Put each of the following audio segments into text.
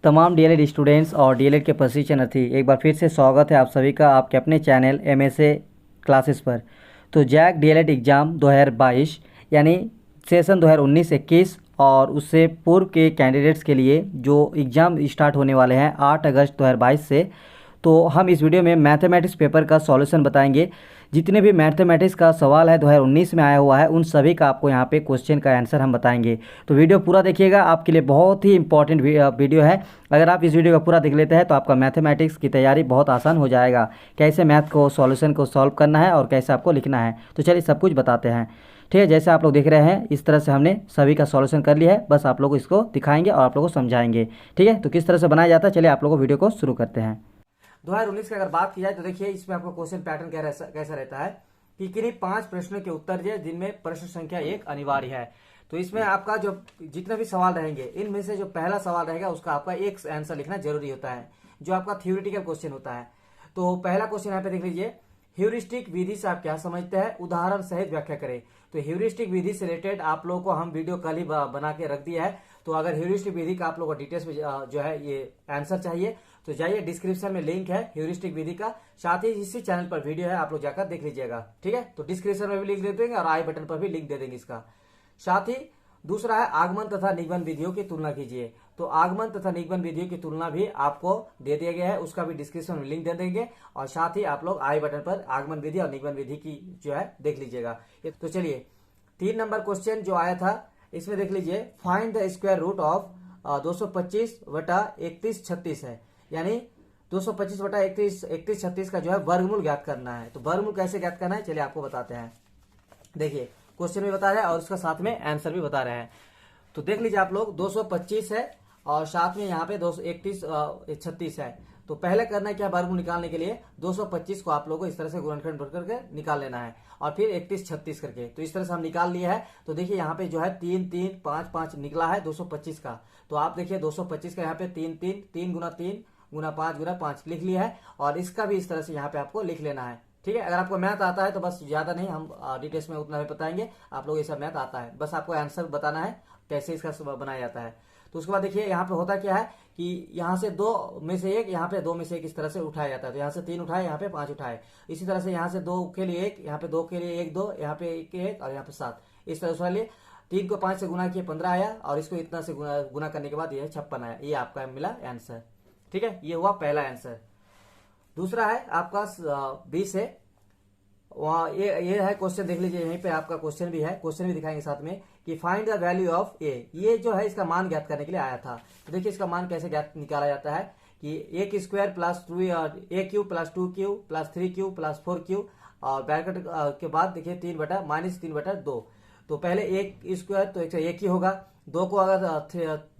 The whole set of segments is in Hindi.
तमाम डीएलएड स्टूडेंट्स और डीएलएड के प्रशिक्षणार्थी एक बार फिर से स्वागत है आप सभी का आपके अपने चैनल एमएसए क्लासेस पर। तो जैक डीएलएड एग्ज़ाम 2022 यानी सेशन 2019-21 और उससे पूर्व के कैंडिडेट्स के लिए जो एग्ज़ाम स्टार्ट होने वाले हैं 8 अगस्त 2022 से, तो हम इस वीडियो में मैथमेटिक्स पेपर का सॉल्यूशन बताएंगे। जितने भी मैथमेटिक्स का सवाल है 2019 में आया हुआ है उन सभी का आपको यहाँ पे क्वेश्चन का आंसर हम बताएंगे। तो वीडियो पूरा देखिएगा, आपके लिए बहुत ही इंपॉर्टेंट वीडियो है। अगर आप इस वीडियो को पूरा देख लेते हैं तो आपका मैथमेटिक्स की तैयारी बहुत आसान हो जाएगा। कैसे मैथ को सॉल्यूशन को सॉल्व करना है और कैसे आपको लिखना है, तो चलिए सब कुछ बताते हैं। ठीक है, जैसे आप लोग देख रहे हैं इस तरह से हमने सभी का सॉल्यूशन कर लिया है। बस आप लोग इसको दिखाएंगे और आप लोग को समझाएंगे। ठीक है, तो किस तरह से बनाया जाता है, चलिए आप लोग को वीडियो को शुरू करते हैं। 2019 की अगर बात की जाए तो देखिए इसमें आपको क्वेश्चन पैटर्न कैसा रहता है कि किन्हीं 5 प्रश्नों के उत्तर दिए जिनमें प्रश्न संख्या 1 अनिवार्य है। तो इसमें आपका जो जितने भी सवाल रहेंगे इनमें से जो पहला सवाल रहेगा उसका आपका एक आंसर लिखना जरूरी होता है, जो आपका थ्योरेटिकल क्वेश्चन होता है। तो पहला क्वेश्चन यहाँ पे देख लीजिए, ह्यूरिस्टिक विधि से आप क्या समझते हैं, उदाहरण सहित व्याख्या करें। तो ह्यूरिस्टिक विधि से रिलेटेड आप लोगों को हम वीडियो कल ही बना के रख दिया है। तो अगर ह्यूरिस्टिक विधि का आप लोगों को डिटेल्स में जो है ये आंसर चाहिए तो जाइए, डिस्क्रिप्शन में लिंक है ह्यूरिस्टिक विधि का, साथ ही इसी चैनल पर वीडियो है, आप लोग जाकर देख लीजिएगा। ठीक है, तो डिस्क्रिप्शन में भी लिंक दे देंगे और आई बटन पर भी लिंक दे देंगे इसका। साथ ही दूसरा है आगमन तथा निगमन विधियों की तुलना कीजिए। तो आगमन तथा निगमन विधियों की तुलना भी आपको दे दिया गया है, उसका भी डिस्क्रिप्शन में लिंक दे देंगे और साथ ही आप लोग आई बटन पर आगमन विधि और निगमन विधि की जो है देख लीजिएगा। तो चलिए 3 नंबर क्वेश्चन जो आया था इसमें देख लीजिए, find the square root of 225/3136 है, यानी 225/3136 का जो है वर्गमूल ज्ञात करना है। तो वर्गमूल कैसे ज्ञात करना है चलिए आपको बताते हैं। देखिए क्वेश्चन भी बता रहे हैं और उसका साथ में आंसर भी बता रहे हैं। तो देख लीजिए आप लोग, 225 है और साथ में यहाँ पे 231 है। तो पहले करना है क्या, वर्गमूल निकालने के लिए 225 को आप लोगों को इस तरह से गुणनखंड करके निकाल लेना है और फिर 31 36 करके। तो इस तरह से हम निकाल लिए है। तो देखिए यहाँ पे जो है 3 3 5 5 निकला है 225 का। तो आप देखिए 225 का यहाँ पे 3 3 3 गुना 3 गुना 5 गुना 5 लिख लिया है और इसका भी इस तरह से यहाँ पे आपको लिख लेना है। ठीक है, अगर आपको मैथ आता है तो बस ज्यादा नहीं, हम डिटेल्स में उतना भी बताएंगे, आप लोग ये सब मैथ आता है, बस आपको आंसर बताना है कैसे इसका बनाया जाता है। तो उसके बाद देखिए यहाँ पे होता क्या है कि यहाँ से 2 में से 1, यहाँ पे 2 में से 1 इस तरह से उठाया जाता है। तो यहाँ से 3 उठाए, यहाँ पे 5 उठाए, इसी तरह से यहाँ से 2 के लिए 1, यहाँ पे 2 के लिए 1 2, यहाँ पे 1 1 और यहाँ पे 7, इस तरह से लिए 3 को 5 से गुना किए 15 आया और इसको इतना से गुना करने के बाद ये 56 आया। ये आपका मिला आंसर। ठीक है, ये हुआ पहला आंसर। दूसरा है आपका 20 है, वहाँ ये है क्वेश्चन, देख लीजिए यहीं पे आपका क्वेश्चन भी है, क्वेश्चन भी दिखाएंगे साथ में कि फाइंड द वैल्यू ऑफ ए। ये जो है इसका मान ज्ञात करने के लिए आया था। तो देखिए इसका मान कैसे ज्ञात निकाला जाता है कि एक square plus 2 a cube plus 2 cube plus 3 cube plus 4 cube और ब्रैकेट के बाद देखिए 3/-3/2। तो पहले एक स्क्वायर तो एक ही होगा, 2 को अगर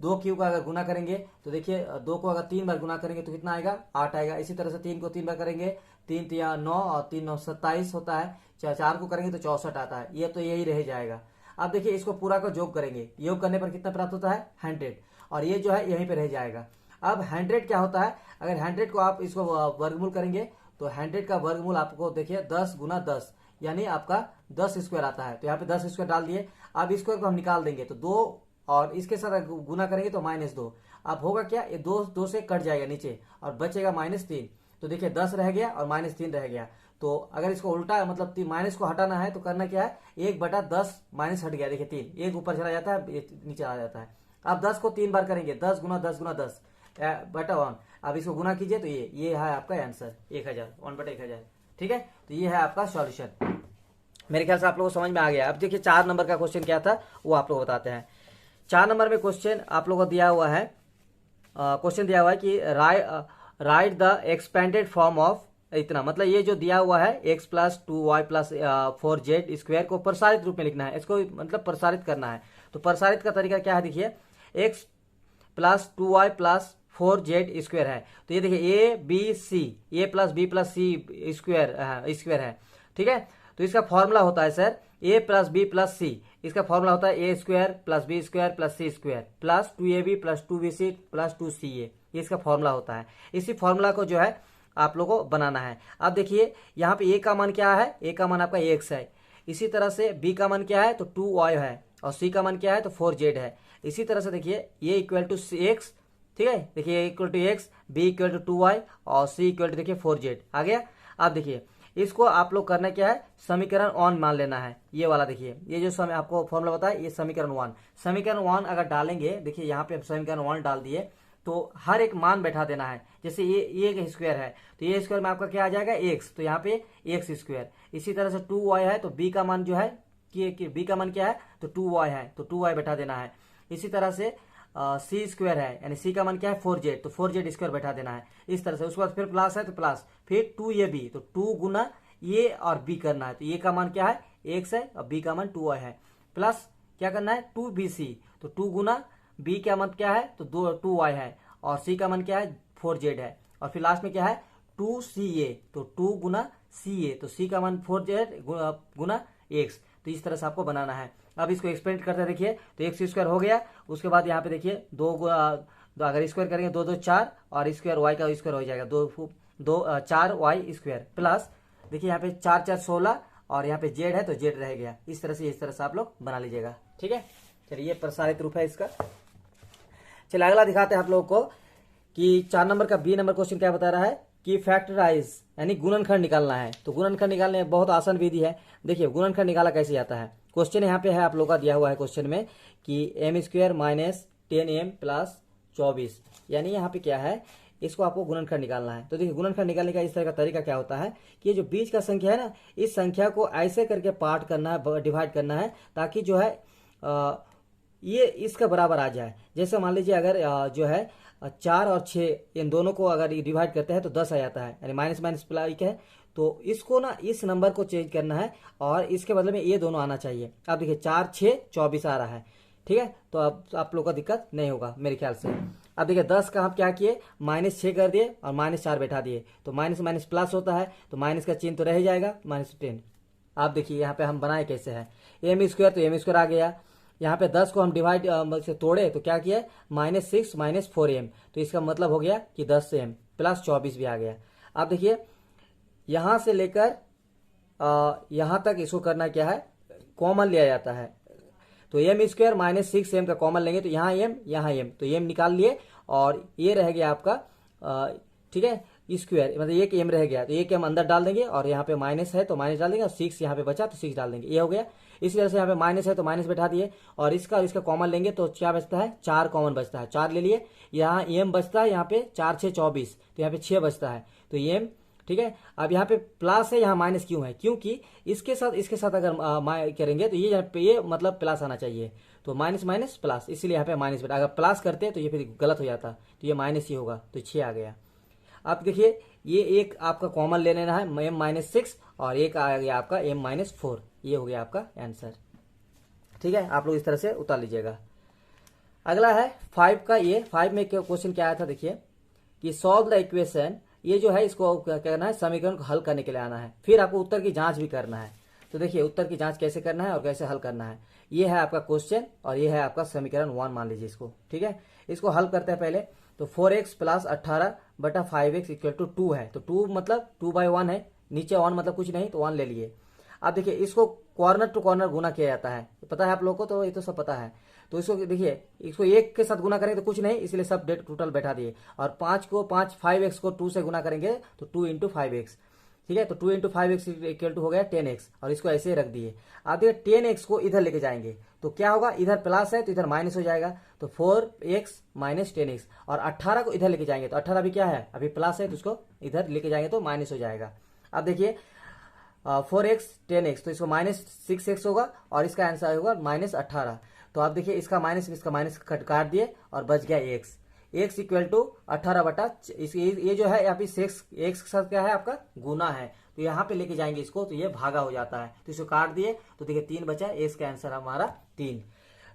2 क्यूब का अगर गुना करेंगे तो देखिए 2 को अगर 3 बार गुना करेंगे तो कितना आएगा, 8 आएगा। इसी तरह से 3 को 3 बार करेंगे, 3 3 9 और 3 9 27 होता है। 4 को करेंगे तो 64 आता है। ये तो यही रह जाएगा। अब देखिए इसको पूरा को योग करेंगे, योग करने पर कितना प्राप्त होता है 100, और ये जो है यहीं पे रह जाएगा। अब 100 क्या होता है, अगर 100 को आप इसको वर्गमूल करेंगे तो 100 का वर्गमूल आपको देखिए 10 गुना 10 यानी आपका 10 स्क्वायर आता है। तो यहाँ पे 10 स्क्वायर डाल दिए। अब स्क्वायर को हम निकाल देंगे तो 2 और इसके साथ गुना करेंगे तो -2। अब होगा क्या, ये 2 से कट जाएगा नीचे और बचेगा -3। तो देखिए 10 रह गया और -3 रह गया। तो अगर इसको उल्टा मतलब माइनस को हटाना है तो करना क्या है, 1/10 माइनस हट गया, देखिए 3, एक ऊपर चला जाता है नीचे आ जाता है। अब 10 को 3 बार करेंगे, 10 गुना 10 गुना 10 बटा 1। अब इसको गुना कीजिए तो ये है आपका आंसर 1000, 1/1000। ठीक है, तो ये है आपका सॉल्यूशन। मेरे ख्याल से आप लोगों को समझ में आ गया। अब देखिए 4 नंबर का क्वेश्चन क्या था वो आप लोग बताते हैं। 4 नंबर में क्वेश्चन आप लोगों को दिया हुआ है, क्वेश्चन दिया हुआ है कि right the expanded form of इतना, मतलब ये जो दिया हुआ है x + 2y + 4z स्क्वायर को प्रसारित रूप में लिखना है, इसको मतलब प्रसारित करना है। तो प्रसारित का तरीका क्या है, देखिए x + 2y + 4z स्क्वायर है। तो ये देखिए a b + c स्क्वायर है। ठीक है, तो इसका फॉर्मूला होता है सर a + b + c, इसका फॉर्मूला होता है a² + b² + c² + 2ab + 2bc + 2ca, ये इसका फॉर्मूला होता है। इसी फॉर्मूला को जो है आप लोगों को बनाना है। अब देखिए यहाँ पे a का मान क्या है, a का मान आपका x है। इसी तरह से b का मान क्या है तो 2y है और c का मान क्या है तो 4z है। इसी तरह से देखिए ये = x, ठीक है। देखिए equal to x, B equal to 2y और सी इक्वल टू देखिए 4z आ गया। अब देखिए इसको आप लोग करना क्या है, समीकरण 1 मान लेना है। ये वाला देखिए, ये जो समय आपको फॉर्मूला बताया ये समीकरण 1। समीकरण 1 अगर डालेंगे, देखिए यहाँ पे समीकरण 1 डाल दिए तो हर एक मान बैठा देना है। जैसे ये एक स्क्वायर है तो ये स्क्वायर में आपका क्या आ जाएगा एक्स, तो यहाँ पे एक्स स्क्वायर। इसी तरह से 2y है तो बी का मान जो है कि बी का मान क्या है तो 2y है तो 2y बैठा देना है। इसी तरह से सी स्क्वायर है यानी सी का मान क्या है 4z तो 4z स्क्वायर बैठा देना है। इस तरह से उसके बाद फिर प्लस है तो प्लस, फिर 2ab तो 2 गुना ये और b करना है। तो ये का मान क्या है x है और b का मान 2y है। प्लस क्या करना है 2bc तो 2 गुना b का मान क्या है तो 2y है और c का मान क्या है 4z है। और फिर लास्ट में क्या है 2ca तो 2 गुना ca तो c का मान 4z गुना x। तो इस तरह से आपको बनाना है। अब इसको एक्सपेंड करते देखिए तो एक्स स्क्वायर हो गया। उसके बाद यहाँ पे देखिए दो अगर स्क्वायर करेंगे 2 2 4 और स्क्वायर वाई का स्क्वायर हो जाएगा 4 वाई स्क्वायर। प्लस देखिए यहाँ पे 4 4 16 और यहाँ पे जेड है तो जेड रह गया। इस तरह से आप लोग बना लीजिएगा, ठीक है। चलिए ये प्रसारित रूप है इसका। चलिए अगला दिखाते हैं आप लोगों को कि 4 नंबर का बी नंबर क्वेश्चन क्या बता रहा है कि फैक्टराइज यानी गुणनखंड निकालना है। तो गुणनखंड निकालने में बहुत आसान विधि है। देखिए गुणनखंड निकाला कैसे जाता है। क्वेश्चन यहाँ पे है आप लोगों का दिया हुआ है क्वेश्चन में कि M square minus 10m plus 24 यानी यहाँ पे क्या है इसको आपको गुणनखंड निकालना है। तो देखिए गुणनखंड निकालने का इस तरह का तरीका क्या होता है कि ये जो बीच का संख्या है ना इस संख्या को ऐसे करके पार्ट करना है, डिवाइड करना है ताकि जो है ये इसका बराबर आ जाए। जैसे मान लीजिए अगर जो है 4 और 6 इन दोनों को अगर डिवाइड करते हैं तो 10 आ जाता है यानी माइनस माइनस प्लस है। तो इसको ना इस नंबर को चेंज करना है और इसके बदले में ये दोनों आना चाहिए। अब देखिए 4 6 24 आ रहा है, ठीक है। तो अब आप लोग का दिक्कत नहीं होगा मेरे ख्याल से। अब देखिए 10 का हम क्या किए -6 कर दिए और -4 बैठा दिए तो माइनस माइनस प्लस होता है तो माइनस का चिन्ह तो रह जाएगा -10। आप देखिए यहाँ पे हम बनाए कैसे है एम स्क्वायर तो एम स्क्वायर आ गया। यहाँ पे 10 को हम डिवाइड से तोड़े तो क्या किया -6 -4m तो इसका मतलब हो गया कि 10m प्लस 24 भी आ गया। अब देखिए यहाँ से लेकर यहाँ तक इसको करना क्या है कॉमन लिया जाता है। तो एम स्क्वायर -6m का कॉमन लेंगे तो यहाँ m तो m निकाल लिए और ये रह गया आपका ठीक है स्क्वायर मतलब एक m रह गया तो एक m अंदर डाल देंगे और यहाँ पे माइनस है तो माइनस डाल देंगे और 6 यहाँ पे बचा तो 6 डाल देंगे। ये हो गया। इसी तरह से यहाँ पे माइनस है तो माइनस बैठा दिए और इसका कॉमन लेंगे तो क्या बचता है 4 कॉमन बचता है 4 ले लिए। यहाँ m बचता है यहाँ पे 4 6 24 तो यहाँ पे 6 बचता है तो m ठीक है। अब यहाँ पे प्लस है यहाँ माइनस क्यों है क्योंकि इसके साथ अगर करेंगे तो ये मतलब प्लस आना चाहिए तो माइनस माइनस प्लस इसलिए यहाँ पे माइनस बैठा। अगर प्लस करते तो ये फिर गलत हो जाता तो ये माइनस ही होगा तो 6 आ गया। अब देखिए ये एक आपका कॉमन ले लेना है m-6 और एक आ गया आपका m-4 ये हो गया आपका आंसर, ठीक है। आप लोग इस तरह से उतार लीजिएगा। अगला है 5 का। ये 5 में क्वेश्चन क्या आया था देखिए कि सॉल्व द इक्वेशन। ये जो है इसको क्या करना है समीकरण को हल करने के लिए आना है फिर आपको उत्तर की जांच भी करना है। तो देखिए उत्तर की जांच कैसे करना है और कैसे हल करना है। ये है आपका क्वेश्चन और ये है आपका समीकरण 1 मान लीजिए इसको, ठीक है। इसको हल करते हैं पहले तो 4x प्लस 18 बटा 5x इक्वल टू 2 है तो 2 मतलब 2/1 है नीचे 1 मतलब कुछ नहीं तो 1 ले लिए। अब देखिए इसको कॉर्नर टू कॉर्नर गुना किया जाता है पता है आप लोगों को तो ये तो सब पता है। तो इसको देखिए इसको 1 के साथ गुना करेंगे तो कुछ नहीं इसलिए सब डेट टोटल बैठा दिए और 5x को 2 से गुना करेंगे तो 2 इंटू 5x, ठीक है। तो 2 इंटू 5x इक्वल टू हो गया 10x और इसको ऐसे ही रख दिए। अब देखिए 10x को इधर लेके जाएंगे तो क्या होगा इधर प्लस है तो इधर माइनस हो जाएगा तो 4x माइनस 10x और 18 को इधर लेके जाएंगे तो 18 भी क्या है अभी प्लस है तो इसको इधर लेके जाएंगे तो माइनस हो जाएगा। अब देखिए 4x 10x तो इसको -6x होगा और इसका आंसर होगा -18। तो आप देखिए इसका माइनस काट दिए और बच गया x इक्वल टू 18 बटा ये जो है यहाँ पे x के साथ क्या है आपका गुना है तो यहाँ पे लेके जाएंगे इसको तो ये भागा हो जाता है तो इसको काट दिए तो देखिए 3 बचा x का आंसर हमारा 3।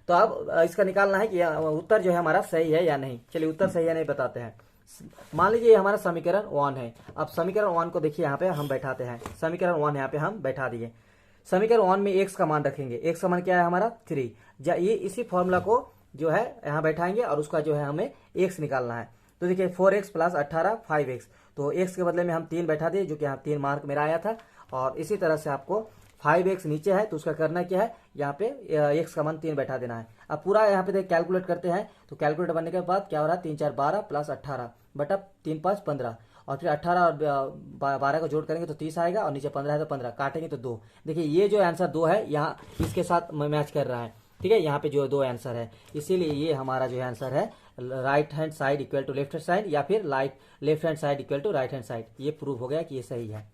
तो अब इसका निकालना है कि उत्तर जो है हमारा सही है या नहीं। चलिए उत्तर सही है नहीं बताते हैं। मान लीजिए ये हमारा समीकरण 1 है। अब समीकरण 1 को देखिए यहाँ पे हम बैठाते हैं। समीकरण 1 यहाँ पे हम बैठा दिए। समीकरण 1 में x का मान रखेंगे। x का मान क्या है हमारा 3। ये इसी फॉर्मूला को जो है यहाँ बैठाएंगे और उसका जो है हमें x निकालना है। तो देखिए 4x प्लस 18 5x तो x के बदले में हम 3 बैठा दिए जो कि यहाँ 3 मार्क मेरा आया था और इसी तरह से आपको 5x नीचे है तो उसका करना क्या है, यहाँ पे x का मान 3 बैठा देना है। अब पूरा यहाँ पे देख कैलकुलेट करते हैं, तो कैलकुलेट बनने के बाद क्या हो रहा है, 3 4 12 प्लस 18 बटा 3 5 15, और फिर 18 और 12 को जोड़ करेंगे तो 30 आएगा, और नीचे 15 है तो 15 काटेंगे तो 2। देखिए ये जो आंसर 2 है यहाँ इसके साथ मैच कर रहा है, ठीक है, यहाँ पे जो 2 आंसर है, इसीलिए ये हमारा जो आंसर है right hand side equal to left hand side, या फिर left hand side equal to right hand side. ये प्रूव हो गया कि ये सही है,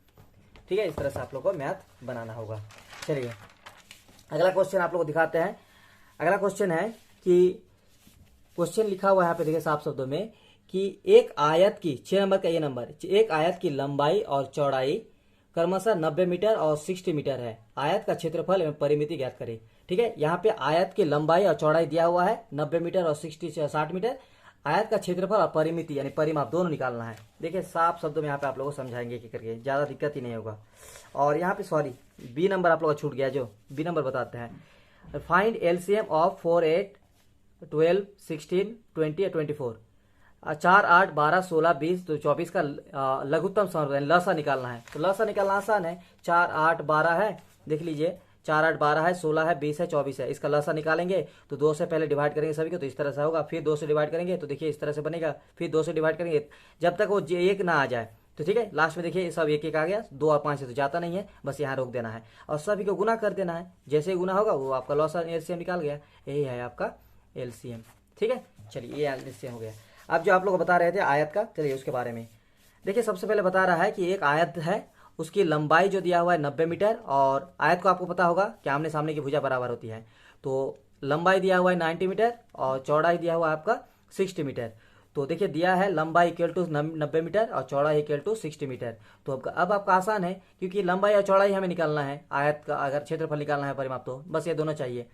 ठीक है। इस तरह से आप लोग को मैथ बनाना होगा। चलिए अगला क्वेश्चन आप लोग को दिखाते हैं। अगला क्वेश्चन है कि क्वेश्चन लिखा हुआ है यहाँ पे देखिए साफ शब्दों में कि एक आयत की 6 नंबर का ये नंबर, एक आयत की लंबाई और चौड़ाई क्रमशः 90 मीटर और 60 मीटर है। आयत का क्षेत्रफल एवं परिमिति ज्ञात करें। ठीक है, यहाँ पे आयत की लंबाई और चौड़ाई दिया हुआ है 90 मीटर और 60 मीटर। आयत का क्षेत्रफल और परिमिति यानी परिमाप दोनों निकालना है। देखिए साफ शब्दों में यहाँ पे आप लोगों को समझाएंगे कि करके ज्यादा दिक्कत ही नहीं होगा। और यहाँ पे सॉरी बी नंबर आप लोगों को छूट गया, जो बी नंबर बताते हैं। Find LCM of 4 8 12 16 20 24। 4 8 12 16 20 तो 24 का लघुत्तम समवर्ग लसा निकालना है। तो लसा निकालना आसान है। 4 8 12 है, देख लीजिए 4 8 12 है, 16 है, 20 है, 24 है। इसका लसा निकालेंगे तो 2 से पहले डिवाइड करेंगे सभी को, तो इस तरह से होगा। फिर 2 से डिवाइड करेंगे तो देखिए इस तरह से बनेगा। फिर 2 से डिवाइड करेंगे जब तक वो 1 ना आ जाए, तो ठीक है। लास्ट में देखिए सब 1 1 आ गया। 2 और 5 से तो जाता नहीं है, बस यहाँ रोक देना है और सभी को गुना कर देना है। जैसे ही गुना होगा वो आपका लसा एलसीएम निकाल गया। यही है आपका एलसीएम। ठीक है, चलिए ये एलसीएम हो गया। अब जो आप लोग बता रहे थे आयत का, चलिए उसके बारे में देखिए। सबसे पहले बता रहा है कि एक आयत है, उसकी लंबाई जो दिया हुआ है 90 मीटर, और आयत को आपको पता होगा कि आमने सामने की भुजा बराबर होती है। तो लंबाई दिया हुआ है 90 मीटर और चौड़ाई दिया हुआ है आपका 60 मीटर। तो देखिए दिया है लंबाई इक्वल टू 90 मीटर और चौड़ाई इक्वल टू 60 मीटर। तो अब आपका आसान है, क्योंकि लंबाई और चौड़ाई हमें निकालना है। आयत का अगर क्षेत्रफल निकालना है परिमाप, तो बस ये दोनों चाहिए।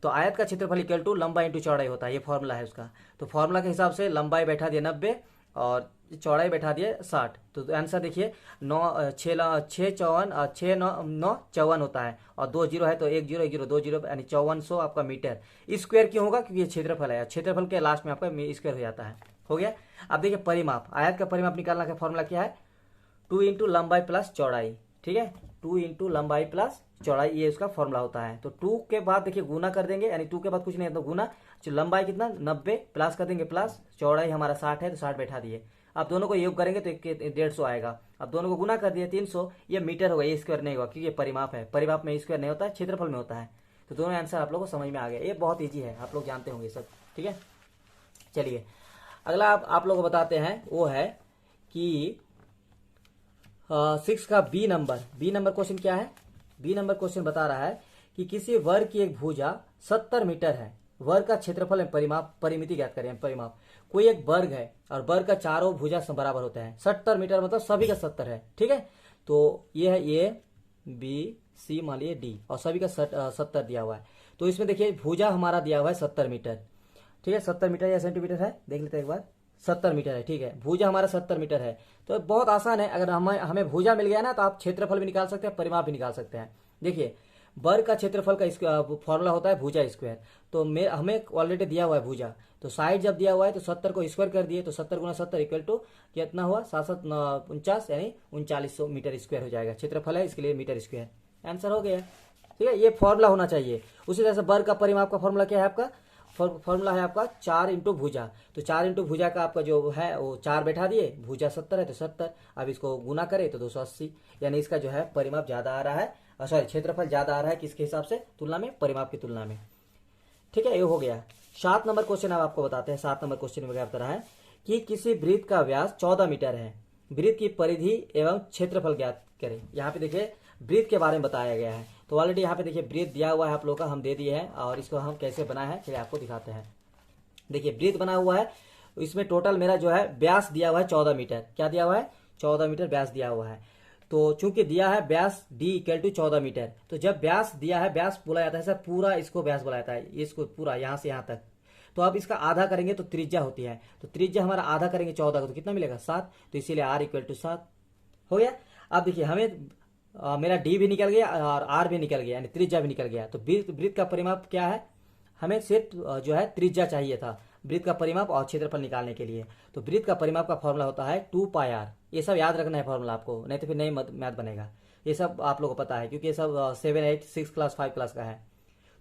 तो आयत का क्षेत्रफल इक्वल टू लंबाई इंटू चौड़ाई होता है, ये फॉर्मूला है उसका। तो फॉर्मूला के हिसाब से लंबाई बैठा दिया 90 और चौड़ाई बैठा दिए 60। तो आंसर देखिए 9 6 54 6 9 54 होता है, और 2 जीरो है तो 1 0 1 0 2 जीरो यानी 5400 आपका मीटर। स्क्वायर क्यों होगा, क्योंकि ये क्षेत्रफल है। क्षेत्रफल के लास्ट में आपका स्क्वायर हो जाता है। हो गया। अब देखिए परिमाप, आयत का परिमाप निकालना का फॉर्मूला क्या है, 2 इंटू लंबाई प्लस चौड़ाई। ठीक है, 2 इंटू लंबाई प्लस चौड़ाई, ये उसका फॉर्मूला होता है। तो 2 के बाद देखिए गुना कर देंगे, यानी 2 के बाद कुछ नहीं है तो गुना। लंबाई कितना 90 प्लस कर देंगे प्लस चौड़ाई हमारा 60 है तो 60 बैठा दिए। अब दोनों को योग करेंगे तो 150 आएगा। अब दोनों को गुना कर दिए 300, ये मीटर होगा, ये स्क्वायर नहीं होगा, क्योंकि ये परिमाप है। परिमाप में स्क्वायर नहीं होता है, क्षेत्रफल में होता है। तो दोनों आंसर आप लोग को समझ में आ गया। ये बहुत ईजी है, आप लोग जानते होंगे सब। ठीक है, चलिए अगला आप लोग को बताते हैं, वो है कि 6 का बी नंबर क्वेश्चन क्या है। बी नंबर क्वेश्चन बता रहा है कि किसी वर्ग की एक भुजा 70 मीटर है, वर्ग का क्षेत्रफल में परिमाप परिमिति ज्ञात करें। परिमाप, कोई एक वर्ग है और वर्ग का चारों भुजा बराबर होते हैं। 70 मीटर मतलब सभी का 70 है। ठीक है, तो ये है ए बी सी मान लीजिए डी, और सभी का 70 दिया हुआ है। तो इसमें देखिए भुजा हमारा दिया हुआ है 70 मीटर। ठीक है, 70 मीटर या सेंटीमीटर है, देख लेते हैं एक बार। 70 मीटर है। ठीक है, भुजा हमारा 70 मीटर है। तो बहुत आसान है, अगर हमें भुजा मिल गया ना तो आप क्षेत्रफल भी निकाल सकते हैं, परिमाप भी निकाल सकते हैं। देखिए वर्ग का क्षेत्रफल का फॉर्मूला होता है भुजा स्क्वायर। तो हमें ऑलरेडी दिया हुआ है भुजा, तो साइड जब दिया हुआ है तो 70 को स्क्वायर कर दिए, तो 70 गुना 70 इक्वल टू कितना हुआ 749 यानी 3900 मीटर स्क्वायर हो जाएगा। क्षेत्रफल है इसके लिए मीटर स्क्वायर। आंसर हो गया। ठीक है, ये फॉर्मूला होना चाहिए। उसी तरह से वर्ग का परिमाप का फॉर्मूला क्या है आपका, फॉर्मूला है आपका 4 इंटू भुजा। तो 4 इंटू भुजा का आपका जो है वो 4 बैठा दिए, भुजा 70 है तो 70। अब इसको गुना करें तो 280, यानी इसका जो है परिमाप ज्यादा आ रहा है, सॉरी क्षेत्रफल ज्यादा आ रहा है किसके हिसाब से, तुलना में, परिमाप की तुलना में। ठीक है, ये हो गया। 7 नंबर क्वेश्चन अब आपको बताते हैं। 7 नंबर क्वेश्चन में क्या बता रहा है कि किसी वृत्त का व्यास 14 मीटर है, वृत्त की परिधि एवं क्षेत्रफल ज्ञात करें। यहाँ पे देखिए वृत्त के बारे में बताया गया है। तो ऑलरेडी यहाँ पे देखिए वृत्त दिया हुआ है आप लोगों का, हम दे दिए हैं, और इसको हम कैसे बनाए हैं चलिए आपको दिखाते हैं। देखिए वृत्त बना हुआ है, इसमें टोटल मेरा जो है व्यास दिया हुआ है 14 मीटर। क्या दिया हुआ है, 14 मीटर व्यास दिया हुआ है। तो चूंकि दिया है व्यास डी इक्वल टू 14 मीटर, तो जब व्यास दिया है, व्यास बोला जाता है सर पूरा, इसको व्यास बोला जाता है, इसको पूरा यहाँ से यहाँ तक। तो अब इसका आधा करेंगे तो त्रिज्या होती है, तो त्रिज्या हमारा आधा करेंगे 14 का तो कितना मिलेगा 7। तो इसीलिए आर इक्वल टू 7 हो गया। अब देखिए हमें मेरा डी भी निकल गया और आर भी निकल गया, यानी त्रिज्या भी निकल गया। तो वृत्त का परिमाप क्या है, हमें सिर्फ जो है त्रिज्या चाहिए था वृत्त का परिमाप और क्षेत्रफल निकालने के लिए। तो वृत्त का परिमाप का फॉर्मूला होता है 2 पाई आर। ये सब याद रखना है फॉर्मूला आपको, नहीं तो फिर नहीं मैथ बनेगा। ये सब आप लोगों को पता है क्योंकि ये सब 7, 8, 6 क्लास 5 क्लास का है।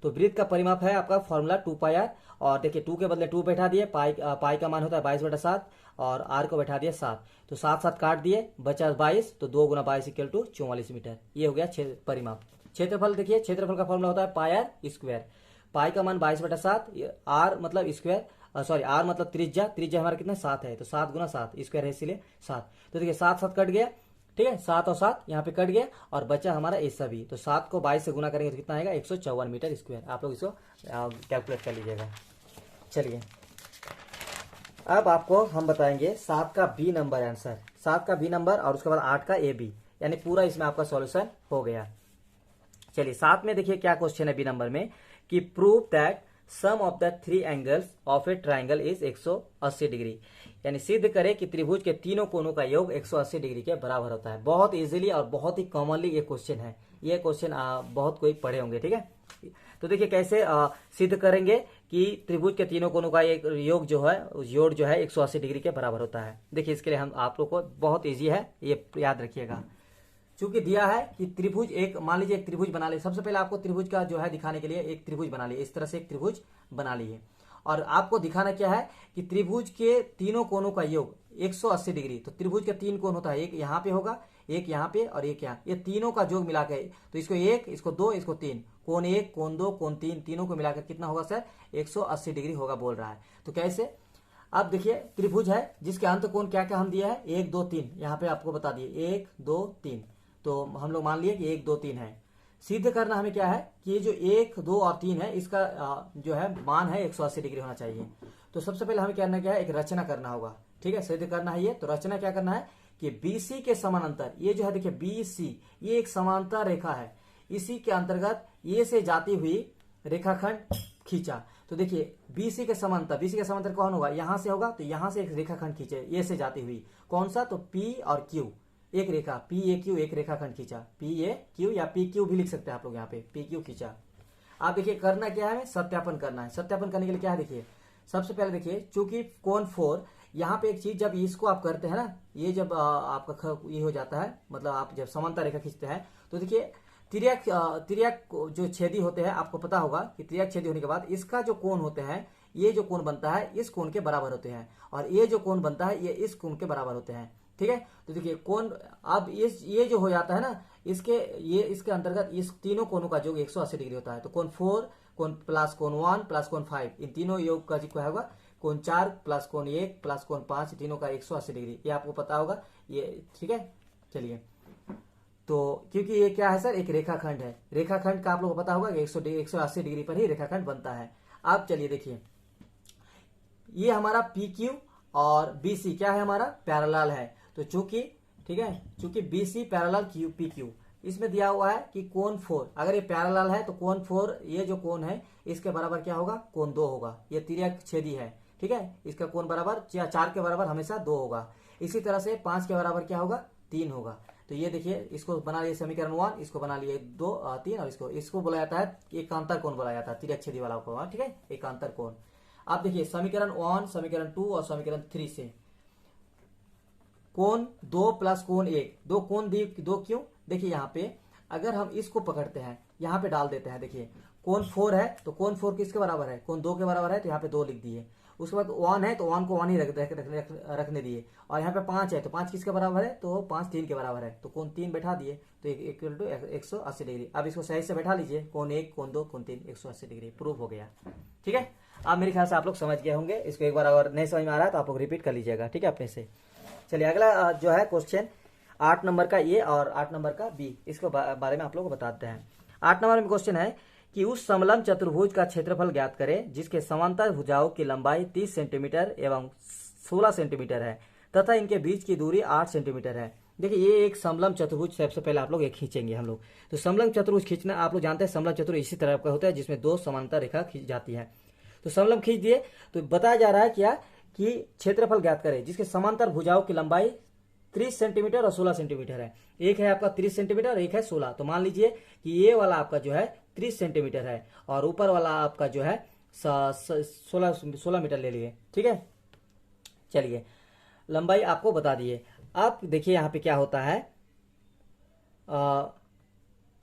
तो वृत्त का परिमाप है आपका फॉर्मूला 2πr, और देखिए 2 के बदले 2 बैठा दिए, पाई का मान होता है 22/7 और आर को बैठा दिया 7, तो 7 7 काट दिए, बचा 22, तो 2 गुना 22 = 44 मीटर। ये हो गया परिमाप। क्षेत्रफल देखिए, क्षेत्रफल का फॉर्मूला होता है πr², पाई का मान 22/7, आर मतलब स्क्वायर, सॉरी आर मतलब त्रिज्या हमारा कितना 7 है, तो 7 गुना 7 स्क्वायर है इसीलिए 7। तो देखिए 7 7 कट गया, ठीक है, 7 और 7 यहाँ पे कट गया और बचा हमारा ये सभी। तो 7 को 22 से गुना करेंगे तो कितना आएगा 154 मीटर स्क्वायर। आप लोग इसको कैलकुलेट कर लीजिएगा। चलिए अब आपको हम बताएंगे 7 का बी नंबर आंसर, 7 का बी नंबर और उसके बाद 8 का ए बी, यानी पूरा इसमें आपका सॉल्यूशन हो गया। चलिए 7 में देखिए क्या क्वेश्चन है बी नंबर में कि prove that sum of the 3 angles of a triangle is 180 degree, यानी सिद्ध करे कि त्रिभुज के तीनों कोणों का योग 180 डिग्री के बराबर होता है। बहुत इजीली और बहुत ही कॉमनली ये क्वेश्चन है, ये क्वेश्चन बहुत कोई पढ़े होंगे, ठीक है। तो देखिए कैसे सिद्ध करेंगे कि त्रिभुज के तीनों कोणों का एक योग जो है, जोड़ जो है 180 डिग्री के बराबर होता है। देखिए इसके लिए हम आप लोग को बहुत ईजी है, ये याद रखिएगा। चूंकि दिया है कि त्रिभुज एक, मान लीजिए एक त्रिभुज बना ले, सबसे पहले आपको त्रिभुज का जो है दिखाने के लिए एक त्रिभुज बना लिए, इस तरह से एक त्रिभुज बना लिए और आपको दिखाना क्या है कि त्रिभुज के तीनों कोणों का योग 180 डिग्री। तो त्रिभुज के 3 कोण होता है, एक यहाँ पे होगा, एक यहाँ पे और एक यहाँ, ये तीनों का योग मिला के, तो इसको 1, इसको 2, इसको 3, कोण 1, कोण 2, कोण 3, तीनों को मिलाकर कितना होगा सर 180 डिग्री होगा बोल रहा है। तो कैसे, अब देखिए त्रिभुज है जिसके अंत कोण क्या क्या हम दिया है 1 2 3, यहाँ पे आपको बता दिए 1 2 3, तो हम लोग मान लिए कि 1 2 3 है। सिद्ध करना हमें क्या है कि ये जो 1 2 और 3 है इसका जो है मान है 180 डिग्री होना चाहिए। तो सबसे पहले हमें करना क्या है, एक रचना करना होगा, ठीक है, सिद्ध करना है ये। तो रचना क्या करना है कि BC के समानांतर, ये जो है देखिए BC ये एक समांतर रेखा है, इसी के अंतर्गत ये से जाती हुई रेखाखंड खींचा। तो देखिए BC के समांतर कौन होगा, यहां से होगा, तो यहां से एक रेखाखंड खींचे ये से जाती हुई, कौन सा, तो P और Q, एक रेखा PAQ, एक रेखाखंड खींचा PAQ या PQ भी लिख सकते हैं आप लोग, यहाँ पे PQ खींचा। आप देखिए करना क्या है, हमें सत्यापन करना है। सत्यापन करने के लिए क्या है, देखिए सबसे पहले देखिए चूंकि कोण 4, यहाँ पे एक चीज जब इसको आप करते हैं ना, ये जब आपका ये हो जाता है, मतलब आप जब समांतर रेखा खींचते हैं, तो देखिए तिर्यक जो छेदी होते हैं, आपको पता होगा कि तिर्यक छेदी होने के बाद इसका जो कोण होते हैं, ये जो कोण बनता है इस कोण के बराबर होते हैं, और ये जो कोण बनता है ये इस कोण के बराबर होते हैं, ठीक है। तो देखिए कोण अब ये जो हो जाता है ना, इसके अंतर्गत इस तीनों कोणों का योग 180 डिग्री होता है। तो कोण 4 कोण प्लस कोण 1 प्लस कोण 5, इन तीनों योग का क्या होगा, कोण 4 प्लस कोण 1 प्लस कोण 5, तीनों का 180 डिग्री, ये आपको पता होगा ये, ठीक है। चलिए तो क्योंकि ये क्या है सर, एक रेखाखंड है, रेखाखंड का आप लोगों को पता होगा कि 180 डिग्री पर ही रेखाखंड बनता है। अब चलिए देखिए ये हमारा PQ और BC क्या है, हमारा पैरेलल है। तो चूंकि, ठीक है, चूंकि BC पैरेलल PQ, इसमें दिया हुआ है कि कोण 4, अगर ये पैरेलल है तो कोण 4, ये जो कोण है इसके बराबर क्या होगा, कोण 2 होगा, ये तिर्यक छेदी है, ठीक है, इसका कोण बराबर 4 के बराबर हमेशा 2 होगा। इसी तरह से 5 के बराबर क्या होगा, 3 होगा। तो ये देखिए इसको बना लिए समीकरण 1, इसको बना लिए 2 3, और इसको बोला जाता है एकांतर कोण बोला जाता है, तिर्यक छेदी वाला को, ठीक है, एकांतर कोण। आप देखिए समीकरण 1, समीकरण 2 और समीकरण 3 से कोण 2 प्लस कोण 1, दो कोण दो क्यों, देखिए यहाँ पे अगर हम इसको पकड़ते हैं, यहाँ पे डाल देते हैं, देखिए कोण 4 है तो कोण 4 किसके बराबर है, कोण 2 के बराबर है, तो यहाँ पे 2 लिख दिए। उसके बाद 1 है तो 1 को 1 ही रखने दिए, और यहाँ पे 5 है तो 5 किसके बराबर है, तो 5 3 के बराबर है, तो कोण 3 बैठा दिए, तो इक्वल टू 180 डिग्री। अब इसको सही से बैठा लीजिए, कोण 1 कोण 2 कोण 3 180 डिग्री, प्रूफ हो गया, ठीक है। अब मेरे ख्याल से आप लोग समझ गए होंगे, इसको एक बार अगर नहीं समझ में आ रहा है तो आप लोग रिपीट कर लीजिएगा, ठीक है, अपने से। चलिए अगला जो है क्वेश्चन 8 नंबर का ए और 8 नंबर का बी, इसके बारे में आप लोग को बताते हैं। 8 नंबर में क्वेश्चन है कि उस समलंब चतुर्भुज का क्षेत्रफल ज्ञात करें जिसके समांतर भुजाओं की लंबाई 30 सेंटीमीटर एवं 16 सेंटीमीटर है तथा इनके बीच की दूरी 8 सेंटीमीटर है। देखिए ये एक समलंब चतुर्भुज, सबसे पहले आप लोग ये खींचेंगे हम लोग। तो समलंब चतुर्भुज खींचना आप लोग जानते हैं, समलंब चतुर्भुज इसी तरह का होता है जिसमें 2 समांतर रेखा खींच जाती है। तो समलंब खींच दिए, तो बताया जा रहा है क्या कि क्षेत्रफल ज्ञात करें जिसके समांतर भुजाओं की लंबाई 30 सेंटीमीटर और 16 सेंटीमीटर है। एक है आपका 30 सेंटीमीटर और एक है 16। तो मान लीजिए कि ये वाला आपका जो है 30 सेंटीमीटर है और ऊपर वाला आपका जो है 16 मीटर ले लिए, ठीक है। चलिए लंबाई आपको बता दिए। अब देखिए यहाँ पे क्या होता है,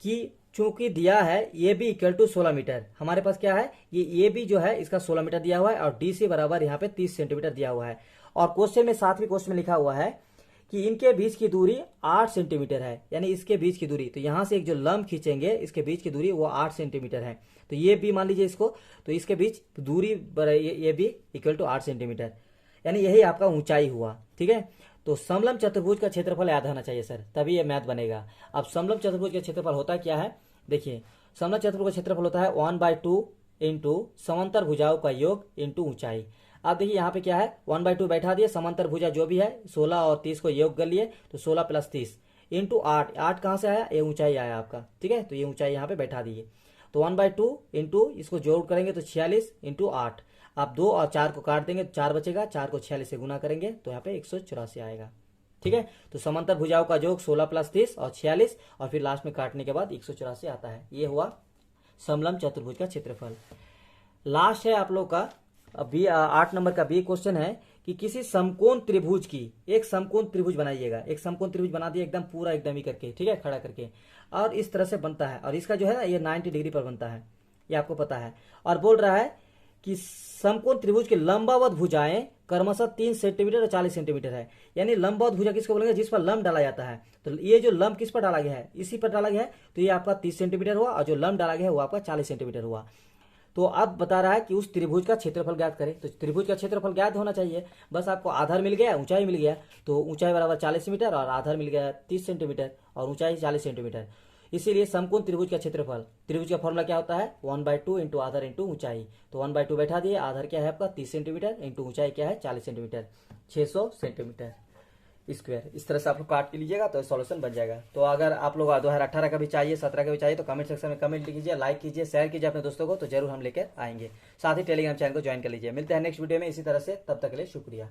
कि चूंकि दिया है A B equal to 16 metre, हमारे पास क्या है, ये ए बी जो है इसका 16 मीटर दिया हुआ है और डी सी बराबर यहाँ पे 30 सेंटीमीटर दिया हुआ है। और क्वेश्चन में, सातवीं क्वेश्चन में लिखा हुआ है कि इनके बीच की दूरी 8 सेंटीमीटर है, यानी इसके बीच की दूरी, तो यहां से एक जो लंब खींचेंगे इसके बीच की दूरी वो 8 सेंटीमीटर है। तो ये बी मान लीजिए इसको, तो इसके बीच दूरी ये बी इक्वल टू 8 सेंटीमीटर, यानी यही आपका ऊंचाई हुआ। ठीक है, तो समलंब चतुर्भुज का क्षेत्रफल याद होना चाहिए सर, तभी ये मैथ बनेगा। अब समलंब चतुर्भुज का क्षेत्रफल होता क्या है, देखिए समलंब चतुर्भुज का क्षेत्रफल होता है 1/2 इंटू समांतर भुजाओं का योग इंटू ऊंचाई। अब देखिए यहाँ पे क्या है, 1/2 बैठा दिए, समांतर भुजा जो भी है 16 और 30 को योग कर लिए, तो 16 + 30 इंटू 8, 8 कहाँ से आया, ये ऊंचाई आया आपका। ठीक है, तो ये ऊंचाई यहाँ पे बैठा दिए, तो 1/2 इंटू इसको जोड़ करेंगे तो 46 इंटू 8, आप 2 और 4 को काट देंगे तो 4 बचेगा, 4 को 46 से गुना करेंगे तो यहाँ पे 184 आएगा। ठीक है, तो समांतर भुजाओं का योग 16 + 30 और 46 और फिर लास्ट में काटने के बाद 184 आता है। ये हुआ समलंब चतुर्भुज का क्षेत्रफल। लास्ट है आप लोग का अभी 8 नंबर का बी क्वेश्चन है कि किसी समकोण त्रिभुज की, एक समकोण त्रिभुज बनाइएगा, एक समकोण त्रिभुज बना दिए एकदम पूरा एकदम ही करके, ठीक है, खड़ा करके, और इस तरह से बनता है, और इसका जो है ना ये 90 डिग्री पर बनता है, ये आपको पता है। और बोल रहा है कि समकोण त्रिभुज की लंबावत भुजाएं क्रमशः 3 सेंटीमीटर और 40 सेंटीमीटर है, यानी लंबावत भुजा किसको बोलेंगे, जिस पर लंब डाला जाता है। तो ये जो लंब किस पर डाला गया है, इसी पर डाला गया है, तो ये आपका 30 सेंटीमीटर हुआ, और जो लंब डाला गया है वो आपका 40 सेंटीमीटर हुआ। तो अब बता रहा है कि उस त्रिभुज का क्षेत्रफल ज्ञात करें, तो त्रिभुज का क्षेत्रफल ज्ञात होना चाहिए, बस आपको आधार मिल गया, ऊंचाई मिल गया, तो ऊंचाई बराबर 40 मीटर और आधार मिल गया 30 सेंटीमीटर और ऊंचाई 40 सेंटीमीटर। इसीलिए समकोण त्रिभुज का क्षेत्रफल, त्रिभुज का फॉर्मूला क्या होता है, 1/2 इंटू आधार इंटू ऊंचाई, तो 1/2 बैठा दिए, आधार क्या है आपका 30 सेंटीमीटर इंटू ऊंचाई क्या है 40 सेंटीमीटर, 600 सेंटीमीटर स्क्वायर। इस तरह से आप लोग काट के लीजिएगा तो सॉल्यूशन बन जाएगा। तो अगर आप लोग 2018 का भी चाहिए, 17 का भी चाहिए, तो कमेंट सेक्शन में कमेंट कीजिए, लाइक कीजिए, शेयर कीजिए अपने दोस्तों को, तो जरूर हम लेकर आएंगे। साथ ही टेलीग्राम चैनल को ज्वाइन कर लीजिए। मिलते हैं नेक्स्ट वीडियो में इसी तरह से, तब तक के लिए शुक्रिया।